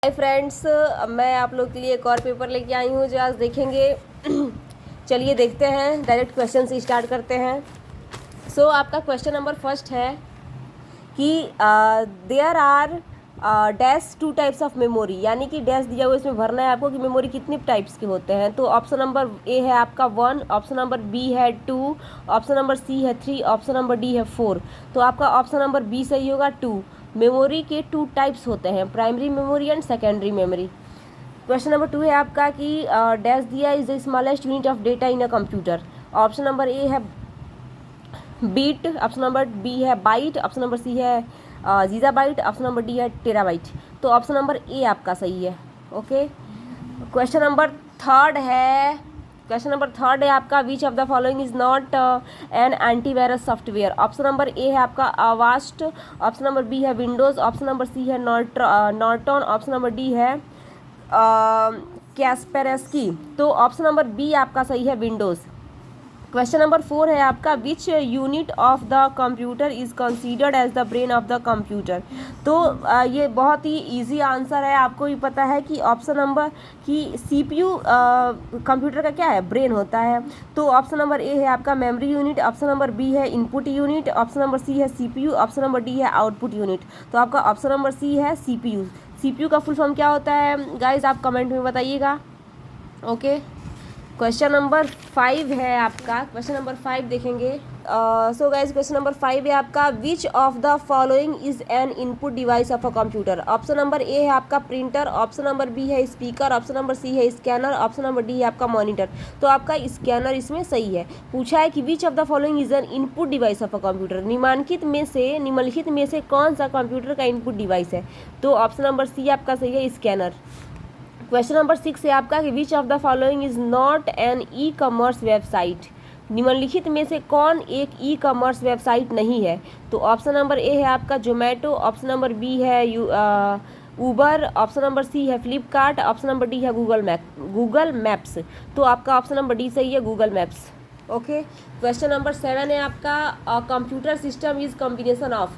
Hi friends, मैं आप लोग के लिए एक और पेपर लेके आई हूँ जो आज देखेंगे। चलिए देखते हैं, डायरेक्ट क्वेश्चन से स्टार्ट करते हैं। सो आपका क्वेश्चन नंबर फर्स्ट है कि there are dash two types of memory, यानी कि डैश दिया हुआ इसमें भरना है आपको कि मेमोरी कितने टाइप्स के होते हैं। तो ऑप्शन नंबर ए है आपका 1, ऑप्शन नंबर बी है 2, ऑप्शन नंबर सी है 3, ऑप्शन नंबर डी है 4। तो आपका ऑप्शन नंबर बी सही होगा, 2। मेमोरी के 2 टाइप्स होते हैं, primary memory and secondary memory. Question number 2 है आपका कि डैश दिया is the smallest unit of data in a computer. Option number A है बीट, ऑप्शन नंबर बी है बाइट, ऑप्शन नंबर सी है गीगाबाइट, ऑप्शन नंबर डी है terabyte. तो option number ए आपका सही है। ओके, क्वेश्चन नंबर थर्ड है आपका which of the following is not N antivirus software. Option number A है आपका अवास्ट, ऑप्शन नंबर बी है विंडोज, ऑप्शन नंबर सी है नॉर्टन, ऑप्शन नंबर डी है कैस्पेरस्की। तो ऑप्शन नंबर बी आपका सही है, विंडोज। क्वेश्चन नंबर 4 है आपका which unit of the computer is considered as the brain of the computer. तो ये बहुत ही इजी आंसर है, आपको भी पता है कि ऑप्शन नंबर की सीपीयू कंप्यूटर का क्या है, ब्रेन होता है। तो ऑप्शन नंबर ए है आपका memory unit, option number B है input unit, option number C है सीपीयू, ऑप्शन नंबर डी है आउटपुट यूनिट। तो आपका ऑप्शन नंबर सी है सीपीयू। सीपीयू का फुल फॉर्म क्या होता है गाइज, आप कमेंट में बताइएगा। ओके, क्वेश्चन नंबर 5 है आपका, क्वेश्चन नंबर 5 देखेंगे। सो गाइज क्वेश्चन नंबर 5 है आपका which of the following is an input device of a computer. Option number A है आपका प्रिंटर, ऑप्शन नंबर बी है स्पीकर, ऑप्शन नंबर सी है scanner, option number D है आपका monitor. तो आपका स्कैनर इसमें सही है। पूछा है कि which of the following is an input device of a computer, निम्नलिखित में से कौन सा कंप्यूटर का इनपुट डिवाइस है। तो ऑप्शन नंबर सी आपका सही है, स्कैनर। क्वेश्चन नंबर 6 है आपका कि which of the following is not an e commerce website. निम्नलिखित में से कौन एक ई कॉमर्स वेबसाइट नहीं है। तो ऑप्शन नंबर ए है आपका जोमेटो, ऑप्शन नंबर बी है ऊबर, ऑप्शन नंबर सी है फ्लिपकार्ट, ऑप्शन नंबर डी है गूगल मैप्स। तो आपका ऑप्शन नंबर डी सही है, Google Maps. Okay, question number 7 है आपका computer system is combination of.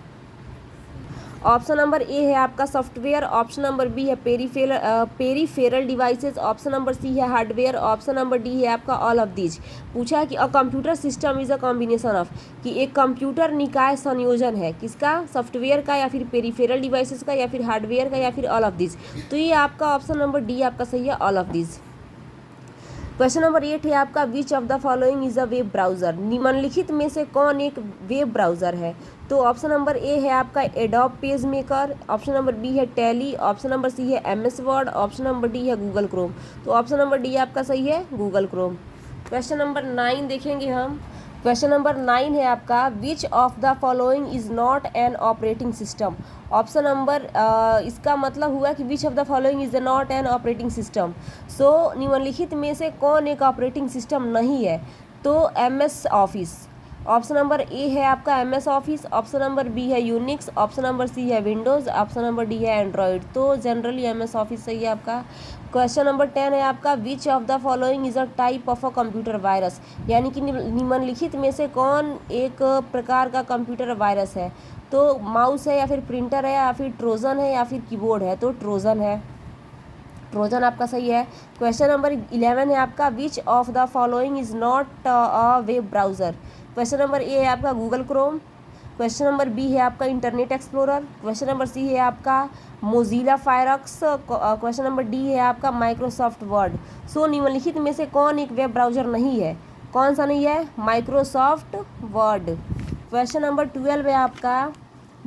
Option number A है आपका सॉफ्टवेयर, ऑप्शन नंबर बी है peripheral devices, option number C है हार्डवेयर, ऑप्शन नंबर डी है आपका ऑल ऑफ दीज। पूछा है कि a computer system is a combination of, कि एक कंप्यूटर निकाय संयोजन है किसका, सॉफ्टवेयर का या फिर पेरीफेरल डिवाइसेस का या फिर हार्डवेयर का या फिर ऑल ऑफ दीज। तो ये आपका ऑप्शन नंबर डी आपका सही है, all of these. Question number 8 है आपका which of the following is a web browser. निम्नलिखित में से कौन एक वेब ब्राउजर है। तो ऑप्शन नंबर ए है आपका Adobe PageMaker, option number B है टैली, ऑप्शन नंबर सी है MS Word, option number D है गूगल क्रोम। तो ऑप्शन नंबर डी आपका सही है, गूगल क्रोम। क्वेश्चन नंबर 9 देखेंगे हम। क्वेश्चन नंबर 9 है आपका which of the following is not an operating system. Option number इसका मतलब हुआ कि which of the following is not an operating system. So निम्नलिखित में से कौन एक ऑपरेटिंग सिस्टम नहीं है। तो MS Office. Option number A है आपका MS Office, option number B है यूनिक्स, ऑप्शन नंबर सी है विंडोज़, ऑप्शन नंबर डी है एंड्रॉयड। तो जनरली एमएस ऑफिस सही है आपका। क्वेश्चन नंबर 10 है आपका which of the following is a type of a computer virus, यानी कि निम्नलिखित में से कौन एक प्रकार का कंप्यूटर वायरस है। तो माउस है या फिर प्रिंटर है या फिर ट्रोजन है या फिर कीबोर्ड है। तो ट्रोजन है, ट्रोजन आपका सही है। क्वेश्चन नंबर 11 है आपका which of the following is not a web browser. Question number A है आपका Google Chrome, question number B है आपका Internet Explorer, question number C है आपका Mozilla Firefox, question number D है आपका माइक्रोसॉफ्ट वर्ड। सो निम्नलिखित में से कौन एक वेब ब्राउजर नहीं है, कौन सा नहीं है, माइक्रोसॉफ्ट वर्ड। क्वेश्चन नंबर 12 है आपका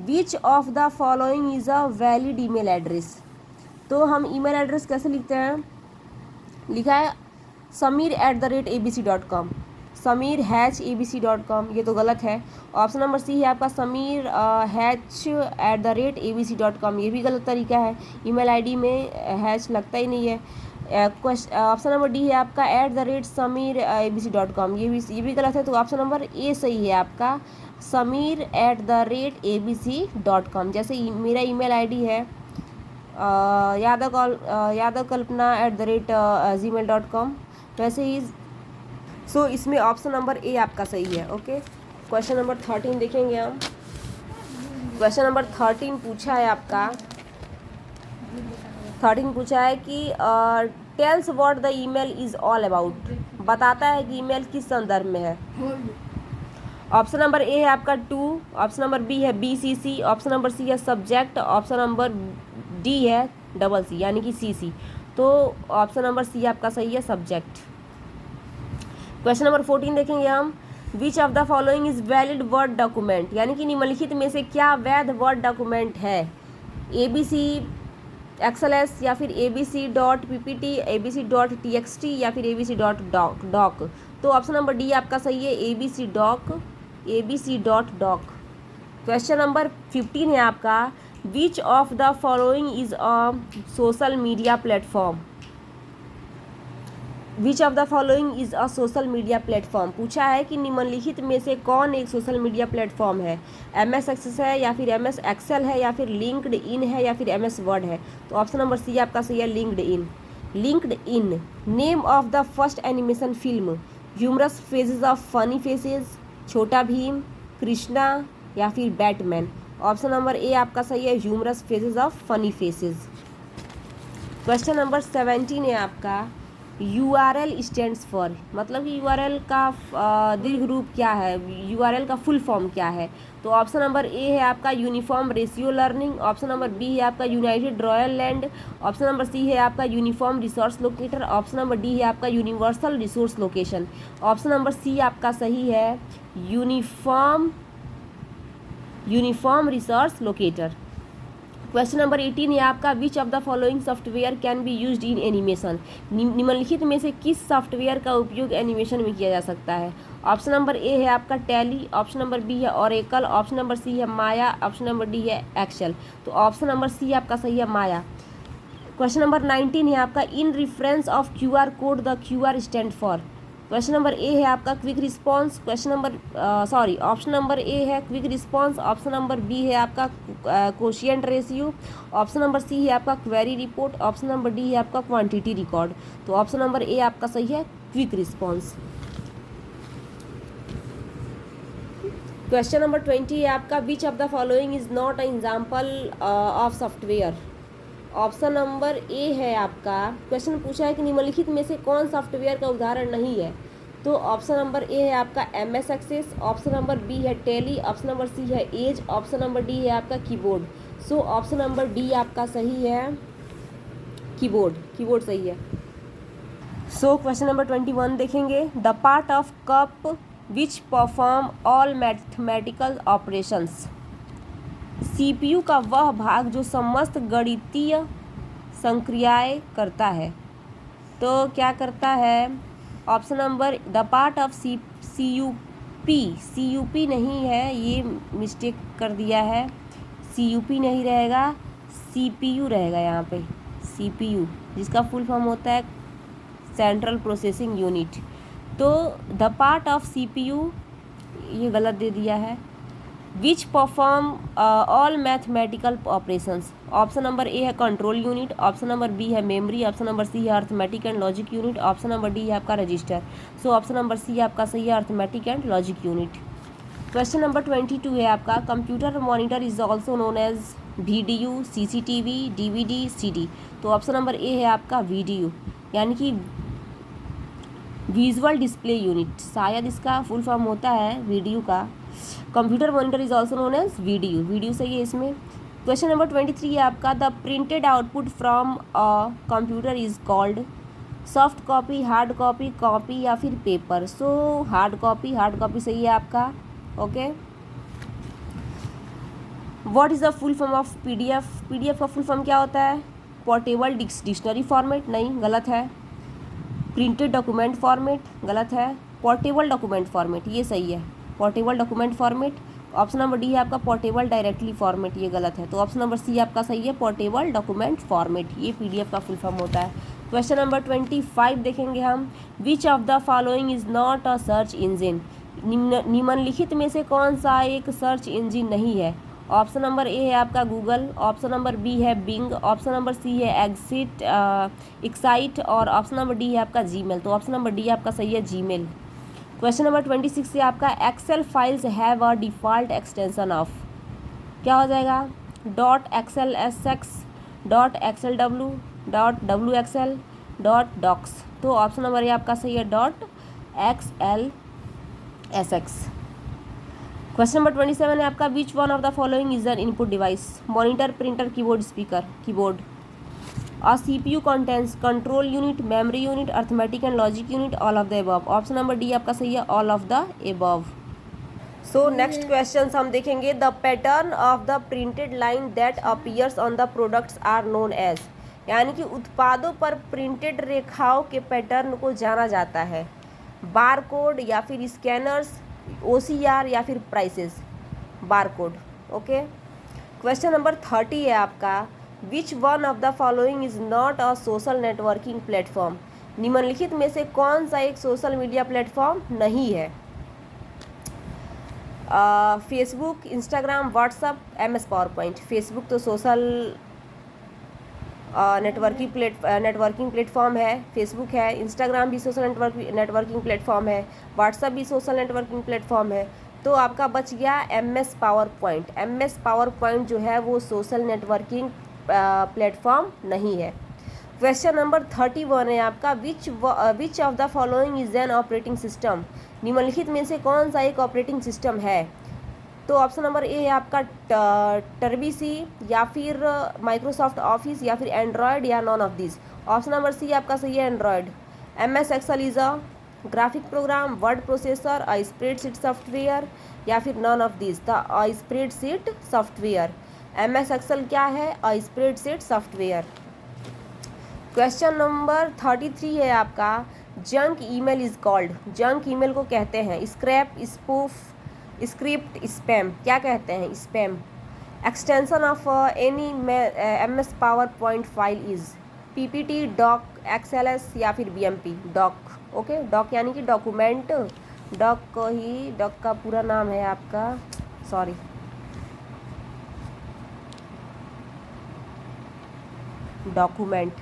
which of the following is a valid email address. तो हम ईमेल एड्रेस कैसे लिखते हैं, लिखा है samir@abc.com, samir@abc.com। ये तो गलत है। ऑप्शन नंबर सी है आपका samir@abc.com, ये भी गलत तरीका है, ईमेल आईडी में हैच लगता ही नहीं है। ऑप्शन नंबर डी है आपका @samir@abc.com, ये भी गलत है। तो ऑप्शन नंबर ए सही है आपका samir@abc.com। जैसे मेरा ईमेल आईडी है यादव कल्पना @gmail.com, वैसे ही सो इसमें ऑप्शन नंबर ए आपका सही है। ओके, क्वेश्चन नंबर 13 देखेंगे हम। क्वेश्चन नंबर 13 पूछा है आपका 13 पूछा है कि tells what the email is all about, बताता है कि ईमेल किस संदर्भ में है। ऑप्शन नंबर ए है आपका टू, ऑप्शन नंबर बी है BCC, ऑप्शन नंबर सी है सब्जेक्ट, ऑप्शन नंबर डी है CC यानी कि CC। तो ऑप्शन नंबर सी आपका सही है सब्जेक्ट। क्वेश्चन नंबर 14 देखेंगे हम, विच of the following is valid word document, यानी कि निम्नलिखित में से क्या वैध वर्ड डॉक्यूमेंट है। ABC XLS या फिर ABC.ppt, ABC.txt या फिर ABC.doc। तो ऑप्शन नंबर डी आपका सही है ABC.doc। क्वेश्चन नंबर 15 है आपका, which of the following is a social media platform. Which of the following is a social media platform, पूछा है कि निम्नलिखित में से कौन एक सोशल मीडिया प्लेटफॉर्म है। MS एक्सेस है या फिर MS एक्सेल है या फिर लिंक्ड इन है या फिर MS वर्ड है। तो ऑप्शन नंबर सी आपका सही है LinkedIn. LinkedIn. Name of the first animation film, humorous phases of funny faces, Chhota Bheem, Krishna या फिर बैटमैन। ऑप्शन नंबर ए आपका सही है humorous phases of funny faces. Question number 17 है आपका, URL स्टैंड्स फॉर, मतलब कि URL का दीर्घ रूप क्या है, URL का फुल फॉर्म क्या है। तो ऑप्शन नंबर ए है आपका uniform ratio learning, option number B है आपका united royal land, option number C है आपका uniform resource locator, option number D है आपका universal resource location. Option number C आपका सही है uniform resource locator. Question number 18 है आपका, which of the following software can be used in animation, निम्नलिखित में से किस सॉफ्टवेयर का उपयोग एनिमेशन में किया जा सकता है। ऑप्शन नंबर ए है आपका टैली, ऑप्शन नंबर बी है ओरेकल, ऑप्शन नंबर सी है माया, ऑप्शन नंबर डी है एक्सेल। तो ऑप्शन नंबर सी आपका सही है माया। क्वेश्चन नंबर 19 है आपका, in reference of QR code the QR stand for. Question number A है आपका quick response, option number A है quick response, option number B है आपका quotient ratio, option number C है आपका query report, option number D है आपका quantity record. तो ऑप्शन नंबर ए आपका सही है क्विक रिस्पॉन्स। क्वेश्चन नंबर 20 है आपका, which of the following is not a example of software. Option number A है आपका, क्वेश्चन पूछा है कि निम्नलिखित में से कौन सॉफ्टवेयर का उदाहरण नहीं है। तो ऑप्शन नंबर ए है आपका MS access, option number B है टैली, ऑप्शन नंबर सी है एज, ऑप्शन नंबर डी है आपका keyboard. So option number D आपका सही है कीबोर्ड सही है। सो क्वेश्चन नंबर 21 देखेंगे, the part of cup which perform all mathematical operations. CPU का वह भाग जो समस्त गणितीय संक्रियाएं करता है। तो क्या करता है, option number the part of CUP नहीं है, ये मिस्टेक कर दिया है, CUP नहीं रहेगा, CPU रहेगा यहाँ पे, CPU जिसका फुल फॉर्म होता है सेंट्रल प्रोसेसिंग यूनिट। तो द पार्ट ऑफ CPU ये गलत दे दिया है। Which perform all mathematical operations. Option number A है control unit, option number B है मेमोरी, ऑप्शन नंबर सी है arithmetic and logic unit, option number D है आपका register. So option number C आपका सही है arithmetic and logic unit. Question number 22 है आपका, computer monitor is also known as VDU, CCTV, DVD, CD। तो option number A है आपका VDU यानी कि विजुअल डिस्प्ले यूनिट, शायद इसका फुल फॉर्म होता है VDU का। Computer monitor is also known as VDU सही है इसमें। क्वेश्चन नंबर 23 है आपका, the printed output from a computer is called. Soft copy, hard copy या फिर पेपर। सो हार्ड कॉपी सही है आपका। Okay, what is the full form of PDF का फुल फॉर्म क्या होता है, पोर्टेबल डिक्शनरी फॉर्मेट, नहीं गलत है। प्रिंटेड डॉक्यूमेंट फॉर्मेट गलत है, पोर्टेबल डॉक्यूमेंट फॉर्मेट ये सही है, portable document format. Option number D है आपका पोर्टेबल डायरेक्टली फॉर्मेट, ये गलत है। तो ऑप्शन नंबर सी आपका सही है पोर्टेबल डॉक्यूमेंट फॉर्मेट, ये PDF का फुल फॉर्म होता है। क्वेश्चन नंबर 25 देखेंगे हम, विच of the following is not a search engine. निम्नलिखित में से कौन सा एक सर्च इंजिन नहीं है। ऑप्शन नंबर ए है आपका गूगल, ऑप्शन नंबर बी है बिंग, ऑप्शन नंबर सी है एक्साइट और ऑप्शन नंबर डी है आपका Gmail। तो ऑप्शन नंबर डी आपका सही है Gmail। क्वेश्चन नंबर 26 से आपका, Excel files have a default extension of. क्या हो जाएगा, .xlsx, .xlw, .wxl.docs। तो ऑप्शन नंबर ये आपका सही है .xlsx। क्वेश्चन नंबर 27 है आपका which one of the following is an input device? Monitor, printer, keyboard, speaker. Keyboard. A CPU contains control unit, memory unit, arithmetic and logic unit, all of the above. Option number D आपका सही है all of the above. So next question हम देखेंगे the pattern of the printed line that appears on the products are known as, यानी कि उत्पादों पर printed रेखाओं के पैटर्न को जाना जाता है। बारकोड या फिर स्कैनर्स, OCR या फिर prices. Barcode. Okay. Question number 30 है आपका which one of the following is not a social networking platform? निम्नलिखित में से कौन सा एक सोशल मीडिया प्लेटफॉर्म नहीं है? Facebook, Instagram, WhatsApp, MS PowerPoint. Facebook तो सोशल नेटवर्किंग प्लेटफॉर्म है, फेसबुक है। इंस्टाग्राम भी सोशल नेटवर्किंग प्लेटफॉर्म है, व्हाट्सअप भी सोशल नेटवर्किंग प्लेटफॉर्म है। तो आपका बच गया MS PowerPoint. MS PowerPoint जो है वो सोशल नेटवर्किंग प्लेटफॉर्म नहीं है। क्वेश्चन नंबर 31 है आपका which of the following is N operating system? निम्नलिखित में से कौन सा एक ऑपरेटिंग सिस्टम है? तो ऑप्शन नंबर ए है आपका टर्बीसी या फिर माइक्रोसॉफ्ट ऑफिस या फिर एंड्रॉयड या none of this. Option number C आपका सही है Android. MS Excel is a graphic program, word processor, a spreadsheet software या फिर none of this. The a spreadsheet software. MS Excel क्या है? A spreadsheet software. Question number 33 है आपका junk email is called. Junk email को कहते हैं scrap, spoof, script, spam. क्या कहते हैं? Spam. Extension of any MS PowerPoint file is PPT, doc, XLS या फिर BMP। डॉक। ओके। डॉक यानी कि डॉक्यूमेंट। डॉक का पूरा नाम है आपका, सॉरी, डॉक्यूमेंट।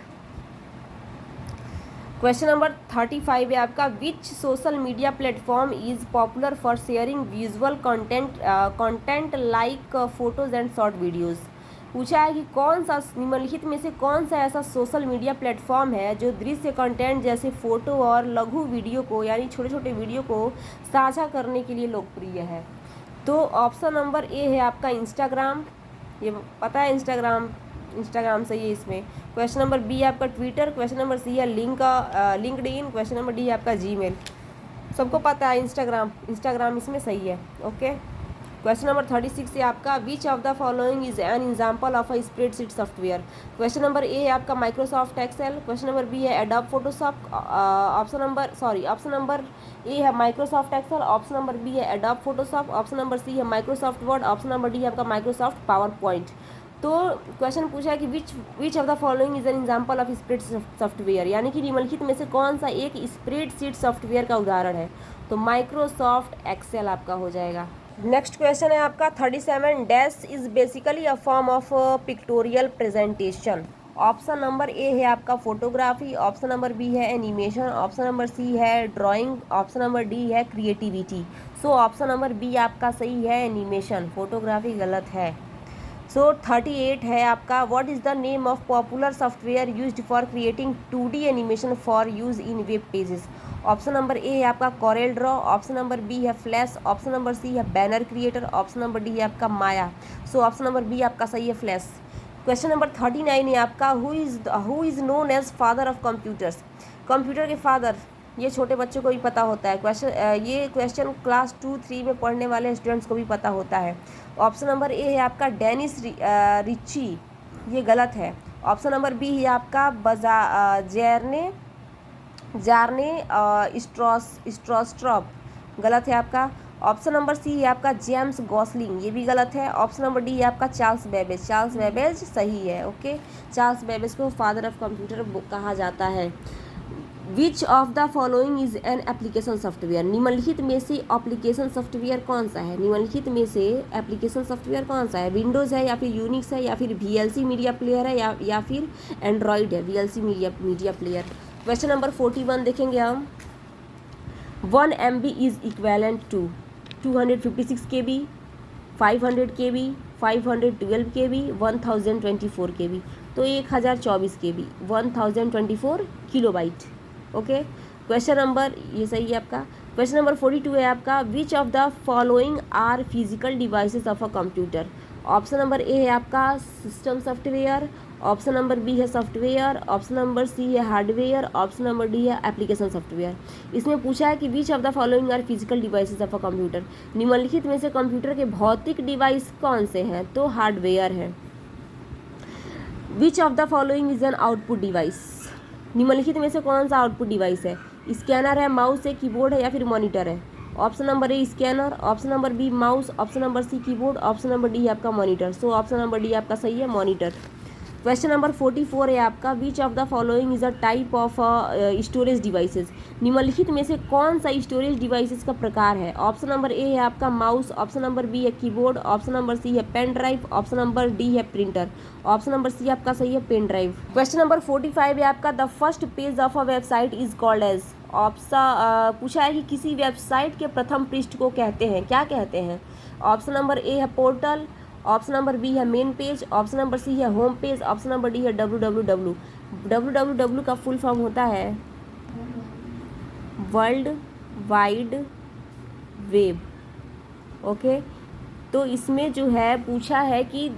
क्वेश्चन नंबर 35 है आपका which social media platform is popular for sharing visual content like photos and short videos. पूछा है कि कौन सा निम्नलिखित में से कौन सा ऐसा सोशल मीडिया प्लेटफॉर्म है जो दृश्य कंटेंट जैसे फोटो और लघु वीडियो को यानी छोटे छोटे वीडियो को साझा करने के लिए लोकप्रिय है? तो ऑप्शन नंबर ए है आपका इंस्टाग्राम। ये पता है इंस्टाग्राम सही है इसमें। क्वेश्चन नंबर बी आपका ट्विटर। क्वेश्चन नंबर सी है लिंक्डइन। क्वेश्चन नंबर डी आपका जीमेल। सबको पता है इंस्टाग्राम इसमें सही है। ओके। क्वेश्चन नंबर 36 है आपका which of the following is an example of a spreadsheet software? Question number A है आपका Microsoft Excel. Question number B है Adobe Photoshop. Option number A है Microsoft Excel. Option number B है Adobe Photoshop. Option number C है Microsoft Word. Option number D है आपका Microsoft PowerPoint. तो question पूछा है कि which of the following is an example of spreadsheet software, यानी कि निम्नलिखित में से कौन सा एक स्प्रेडशीट सॉफ्टवेयर का उदाहरण है? तो माइक्रोसॉफ्ट एक्सेल आपका हो जाएगा। नेक्स्ट क्वेश्चन है आपका 37 dash is basically a form of pictorial presentation. Option number A है आपका फोटोग्राफी। ऑप्शन नंबर बी है एनिमेशन। ऑप्शन नंबर सी है ड्राइंग। ऑप्शन नंबर डी है creativity. So option number B आपका सही है एनिमेशन। फोटोग्राफी गलत है। सो 38 है आपका what is the name of popular software used for creating 2D animation for use in web pages. Option number A है आपका Corel Draw. Option number B है फ्लैश। ऑप्शन नंबर सी है banner creator. Option number D है आपका Maya. So option number B आपका सही है Flash. Question number 39 है आपका who is known as father of computers. Computer के फादर ये छोटे बच्चों को भी पता होता है। ये क्वेश्चन क्लास 2-3 में पढ़ने वाले स्टूडेंट्स को भी पता होता है। ऑप्शन नंबर ए है आपका डेनिस रिची। ये गलत है। ऑप्शन नंबर बी है आपका जारने स्ट्रॉस्ट्रॉप। गलत है आपका। ऑप्शन नंबर सी है आपका जेम्स गॉसलिंग। ये भी गलत है। ऑप्शन नंबर डी है आपका चार्ल्स बेबेज सही है। ओके। चार्ल्स बेबेज को फादर ऑफ कंप्यूटर कहा जाता है। Which of the following is an application software. निम्नलिखित में से एप्लीकेशन सॉफ्टवेयर कौन सा है? निम्नलिखित में से एप्लीकेशन सॉफ्टवेयर कौन सा है? विंडोज़ है या फिर यूनिक्स है या फिर VLC मीडिया प्लेयर है या फिर एंड्रॉयड है? VLC media player. Question number 41 देखेंगे हम 1 MB is equivalent to 256 KB, 500 KB, 512 KB, 1024 KB। तो 1024 KB 1024 kilobyte. Okay, question number ये सही है आपका। क्वेश्चन नंबर 42 है आपका, which of the following are physical devices of a computer. Option number A है आपका system software, option number B है सॉफ्टवेयर, ऑप्शन नंबर सी है हार्डवेयर, ऑप्शन नंबर डी है एप्लीकेशन सॉफ्टवेयर। इसमें पूछा है कि which of the following are physical devices of a computer, निम्नलिखित में से कंप्यूटर के भौतिक डिवाइस कौन से हैं, तो हार्डवेयर है। Which of the following is an output device, निम्नलिखित में से कौन सा आउटपुट डिवाइस है, स्कैनर है, माउस है, कीबोर्ड है या फिर मॉनिटर है। Option number A scanner, option number B mouse, option number C keyboard, option number D है आपका monitor. So option number D आपका सही है, मॉनिटर। क्वेश्चन नंबर 44 है आपका, which of the following is a type of storage devices, निम्नलिखित में से कौन सा स्टोरेज डिवाइसेस का प्रकार है। ऑप्शन नंबर ए है आपका माउस, ऑप्शन नंबर बी है कीबोर्ड, ऑप्शन नंबर सी है pen drive, option number D है प्रिंटर, ऑप्शन नंबर सी आपका सही है पेन ड्राइव। क्वेश्चन नंबर 45 है आपका, the first page of a website is called as. पूछा है कि किसी वेबसाइट के प्रथम पृष्ठ को कहते हैं, क्या कहते हैं। ऑप्शन नंबर ए है पोर्टल, ऑप्शन नंबर बी है main page, option number C है home page, option number D है www। www का फुल फॉर्म होता है वर्ल्ड वाइड वेब। ओके, तो इसमें जो है पूछा है कि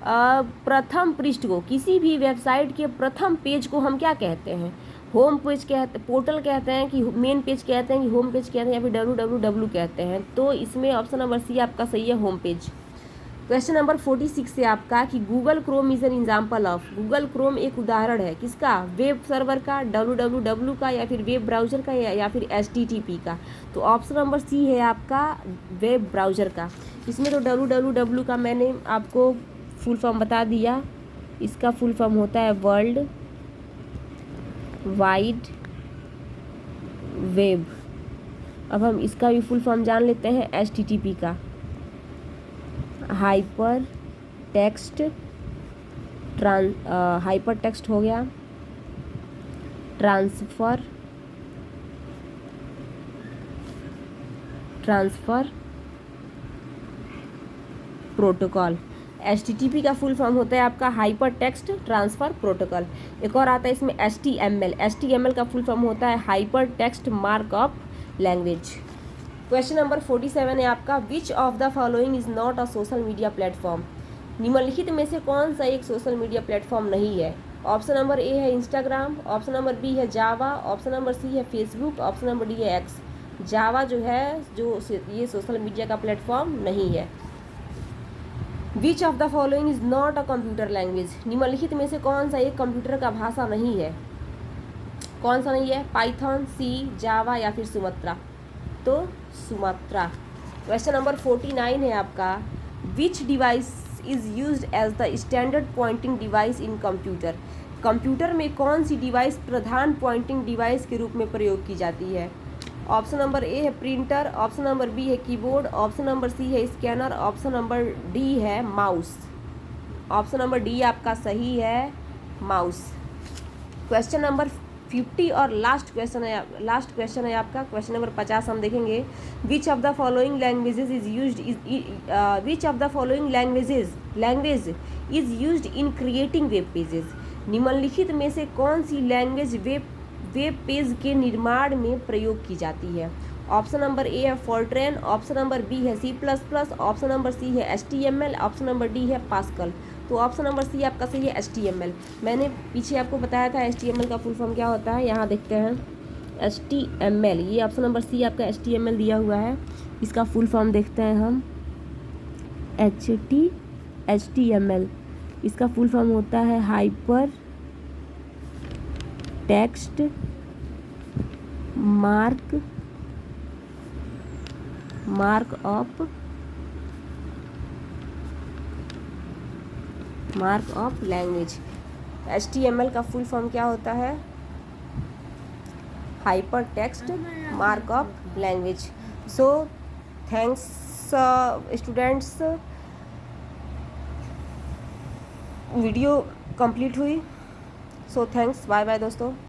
प्रथम पृष्ठ को, किसी भी वेबसाइट के प्रथम पेज को हम क्या कहते हैं, होम पेज कहते, पोर्टल कहते हैं कि मेन पेज कहते हैं कि होम पेज कहते हैं या फिर www कहते हैं। तो इसमें ऑप्शन नंबर सी आपका सही है, होम पेज। क्वेश्चन नंबर 46 है आपका कि Google Chrome is an example of, Google Chrome एक उदाहरण है किसका, वेब सर्वर का, www का या फिर वेब ब्राउज़र का या फिर HTTP का। तो ऑप्शन नंबर सी है आपका वेब ब्राउज़र का। इसमें तो www का मैंने आपको फुल फॉर्म बता दिया, इसका फुल फॉर्म होता है वर्ल्ड वाइड वेब। अब हम इसका भी फुल फॉर्म जान लेते हैं, HTTP का हाइपर टेक्स्ट हाइपर टेक्स्ट हो गया, ट्रांसफ़र प्रोटोकॉल। HTTP का फुल फॉर्म होता है आपका हाइपर टेक्स्ट ट्रांसफ़र प्रोटोकॉल। एक और आता है इसमें HTML, HTML का फुल फॉर्म होता है hyper text markup language. Question number 47 है आपका, which of the following is not a social media platform, निम्नलिखित में से कौन सा एक सोशल मीडिया प्लेटफॉर्म नहीं है। ऑप्शन नंबर ए है इंस्टाग्राम, ऑप्शन नंबर बी है जावा, ऑप्शन नंबर सी है फेसबुक, ऑप्शन नंबर डी है एक्स। जावा जो है ये सोशल मीडिया का प्लेटफॉर्म नहीं है। Which of the following is not a computer language, निम्नलिखित में से कौन सा एक कंप्यूटर का भाषा नहीं है, कौन सा नहीं है, पाइथन, सी, जावा या फिर सुमात्रा। तो सुमात्रा। क्वेश्चन नंबर 49 है आपका, which device is used as the standard pointing device in computer, computer में कौन सी डिवाइस प्रधान पॉइंटिंग डिवाइस के रूप में प्रयोग की जाती है। ऑप्शन नंबर ए है प्रिंटर, ऑप्शन नंबर बी है कीबोर्ड, ऑप्शन नंबर सी है स्कैनर, ऑप्शन नंबर डी है माउस। ऑप्शन नंबर डी आपका सही है, माउस। क्वेश्चन नंबर 50 और लास्ट क्वेश्चन है आपका, क्वेश्चन नंबर 50 हम देखेंगे, विच of the following languages is used which of the following language is used in creating web pages, निम्नलिखित में से कौन सी लैंग्वेज वेब पेज के निर्माण में प्रयोग की जाती है। ऑप्शन नंबर ए है फोर्ट्रेन, ऑप्शन नंबर बी है C++, ऑप्शन नंबर सी है HTML, ऑप्शन नंबर डी है पास्कल। तो ऑप्शन नंबर सी आपका सही है HTML। मैंने पीछे आपको बताया था HTML का फुल फॉर्म क्या होता है, यहाँ देखते हैं HTML, ये ऑप्शन नंबर सी आपका HTML दिया हुआ है, इसका फुल फॉर्म देखते हैं हम HTML, इसका फुल फॉर्म होता है hyper text markup language. HTML का फुल फॉर्म क्या होता है, hyper text markup language. So thanks students, video complete हुई। सो थैंक्स, बाय बाय दोस्तों।